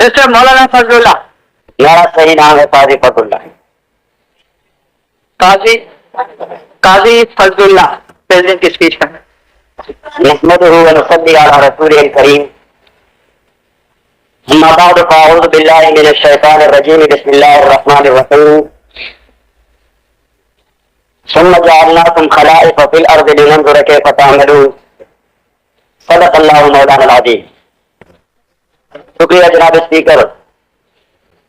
Mister मौलाना फजलुल्लाह। मेरा सही नाम है काजी फजलुल्लाह। काजी काजी फजलुल्लाह प्रेसिडेंट की स्पीच का। नहमदुहु व नुसल्ली अला रसूलिल करीम। अम्मा बाद फ़अऊज़ु बिल्लाहि मिनश शैतानिर रजीम। बिस्मिल्लाहिर रहमानिर रहीम। सुम्मा जअलनाकुम खलाइफ़ फिल अर्ज़ि लिनंज़ुरा कैफ़ तअमलून। सदक़ल्लाहु मौलाना अज़ीम। शुक्रिया जनाब स्पीकर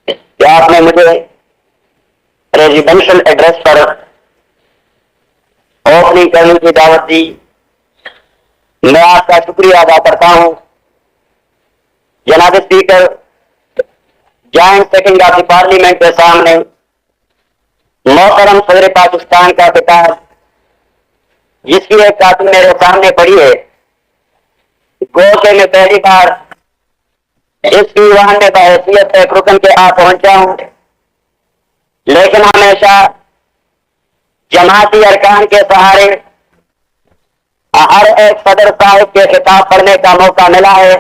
कि आपने मुझे रेजिडेंशियल एड्रेस पर ओपनिंग करने की दावत दी। मैं आपका शुक्रिया अदा करता हूं। जनाब speaker, joint setting of the parliament के सामने मोहतरम सदर पाकिस्तान का खिताब, जिसकी एक कॉपी मेरे सामने पड़ी है, गो के मैं पहली बार इस दीवान में बहैसियत एक रुकन के आ पहुंचा हूं, लेकिन हमेशा जमाती अरकान के सहारे हर एक सदर साहिब के खिताब पढ़ने का मौका मिला है।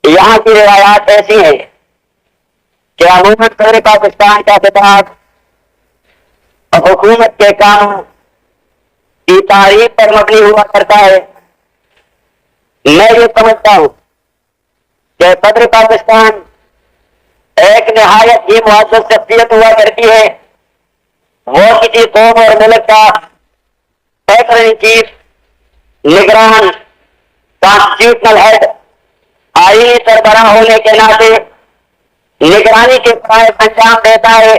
यहाँ की रिवायात ऐसी है कि अमूमन सदर पाकिस्तान का खिताब हुकूमत के काम की तारीफ पर मबनी हुआ करता है। मैं ये समझता हूं कि सदर पाकिस्तान एक निहायत ही मुअज़्ज़ज़ शख्सियत हुआ करती है। वो किसी कौम और मुल्क का सेक्रेटरी इन चीफ, निगरान, कॉन्स्टिट्यूशनल हेड, आईनी सरबराह होने के नाते निगरानी के फराइज़ अंजाम देता है।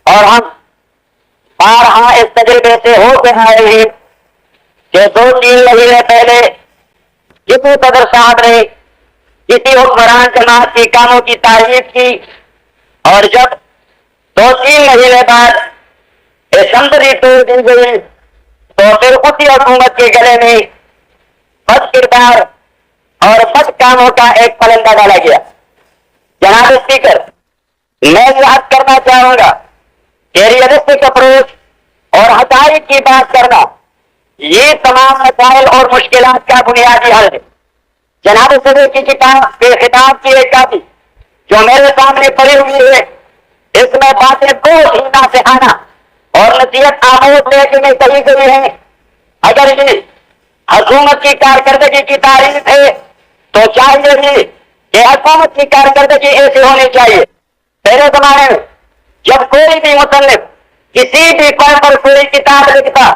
और हम बारहा इस तजुर्बे से होकर आए हैं कि 2-3 महीने पहले जिस सदर साहब ने किसी हुक्मरान जमात की कामों की तारीफ की, और जब 2-3 महीने बाद असेंबली तोड़ दी गई तो फिर उसी हुकूमत के गले में बद किरदार और बद कामों का एक पलंदा डाला गया। जनाब स्पीकर, मैं याद करना चाहूंगा कि रियलिस्टिक अप्रोच और हक़ाइक़ की बात करना, ये तमाम मसाइल और मुश्किलात का बुनियादी हल है। जनाब सदर की खिताब की एक कॉपी जो मेरे सामने पड़ी हुई है, इसमें बातें बहुत ही नासिहाना और नसीहत आमोज लेके में कही गई है। अगर ये हुकूमत की कारकर्दगी की तारीफ है तो चाहिए भी कि हुकूमत की कारकर्दगी ऐसी होनी चाहिए। पहले जमाने में जब कोई भी मुसन्निफ किसी भी कौम पर कोई किताब लिखता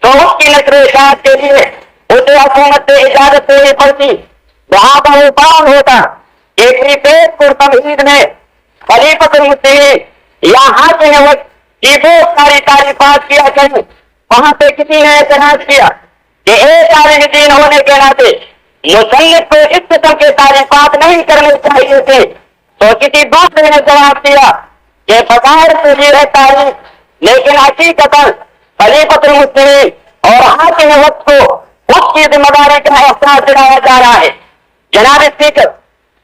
तो उसकी नशर-ए-इशाअत के लिए उसे हुकूमत से इजाजत लेनी पड़ती। वहां पर उपान होता कि प्रीपेड तमहीद में खलीफतुल मुस्लिमीन या हाकिम वक्त की बहुत सारी तारीफात किया करें। वहां से किसी ने एतराज किया कि एक आलिम दीन होने के नाते मुसन्निफ को इस किस्म के तारीफात नहीं करने चाहिए थे। तो किसी दूसरे ने जवाब दिया कि बग़ैर तो ये है तारीफ, लेकिन हकीकतन खलीफतुल मुस्लिमीन और हाकिम वक्त को उसकी जिम्मेदारी का एहसास दिलाया जा रहा है। जनाब स्पीकर,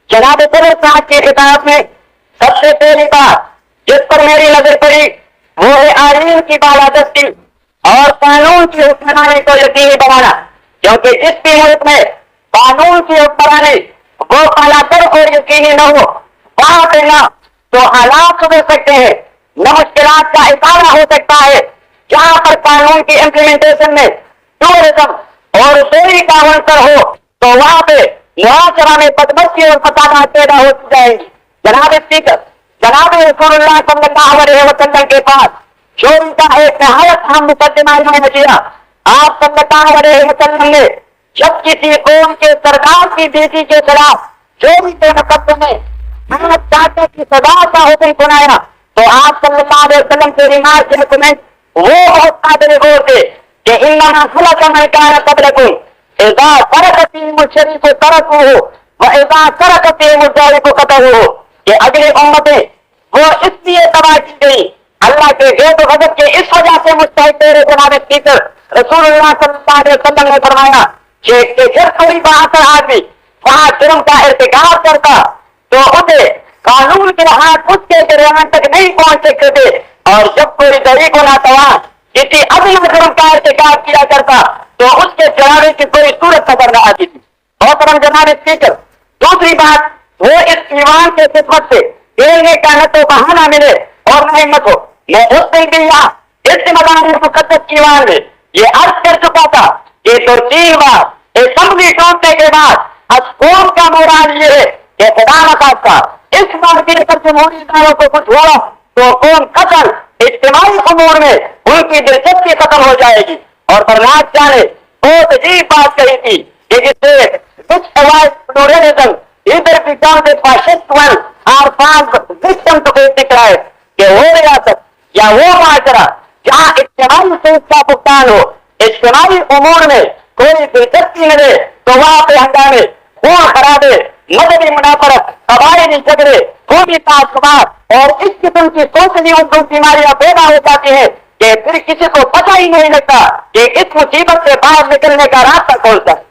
जनाब सदर साहब की खिताब में सबसे पहली बात जिस पर मेरी नजर पड़ी वो है आईन की बालादस्ती और कानून की हुक्मरानी को यकीनी बनाना। क्योंकि जिस भी मुल्क में कानून की हुक्मरानी वो कालातर और यकीनी न हो, वहां पे ना तो हालात सुधर सकते हैं, न मुश्किलात का इजाफा हो सकता है। जहां पर कानून की इम्प्लीमेंटेशन में टूरिज्म और चोरी का अवसर हो तो वहां पे मुआशरा में बदमस्ती और फसादात पैदा होती जाएंगी। जनाब स्पीकर, जनाब रसूलुल्लाह सल्लल्लाहु अलैहि वसल्लम के पास चोरी का एक नहायत अहम मुकदमा इन्होंने किया। आप सल्लल्लाहु अलैहि वसल्लम ने जब किसी कौम के सरदार की बेटी के खिलाफ चोरी के मुकदमे में चाचा की सजा का हुक्म सुनाया तो आप सल्लल्लाहु अलैहि वसल्लम के रिमार्क के हुक्म वो बहुत काबिल गौर थे कि इन्नमा खलक़ मन कान क़ब्लकुम इज़ा सरक़ फ़ीहिम अश-शरीफ़ तरकुहु व इज़ा सरक़ फ़ीहिम अज़-ज़ालिक़ क़तलुहु, कि अगली उम्मतें वो इसलिए तबाह की गई, अल्लाह के ग़ज़ब गज़ब के इस वजह से मुस्तहिक़ थे। जनाब स्पीकर, रसूलुल्लाह सल्लल्लाहु अलैहि वसल्लम ने फरमाया कि जब कोई बहादुर आदमी वहां जुर्म का इर्तिकाब करता तो उसे कानून के हाथ उसके दरमियान तक नहीं पहुंच सकते थे, और जब कोई गरीब को नातवान किसी अदना जुर्म का इर्तिकाब किया करता तो उसके जवाब की कोई सूरत नजर न आती थी। मोहतरम जनाब स्पीकर, दूसरी बात, वो इस ईमान के खिदमत से खेलने का न तो बहाना मिले और न हिम्मत हो। मैं उस दिन भी यहाँ इस मदान मुकद्दस ईमान में ये अर्ज कर चुका था कि तो 3 बार असम्बली टूटने के बाद अस्कून का मोराल ये है कि खुदा नखास्ता इस बार के पर जमहूरी इदारों को कुछ हुआ तो कौन कतल इज्तिमाई उमूर में उनकी दिलचस्पी खत्म हो जाएगी। और बर्नार्ड शॉ ने बहुत अजीब बात कही थी कि जिससे कुछ अवाइड प्लूरलिज्म इधर बिकम द फासिस्ट वन और फास्ट विक्टिम टू बी डिक्लाइड कि वो रियासत या वो माजरा जहाँ इज्तिमाई सूद का भुगतान हो, इज्तिमाई उमूर में कोई दिलचस्पी न दे तो वहां पे हंगामे, खून खराबे, मजहबी मुनाफरत, कबायली झगड़े, खूनी ताशुबात और इस किस्म की सोचनी उनको बीमारियां पैदा हो जाती है कि फिर किसी को पता ही नहीं लगता कि इस मुसीबत से बाहर निकलने का रास्ता कौन सा है।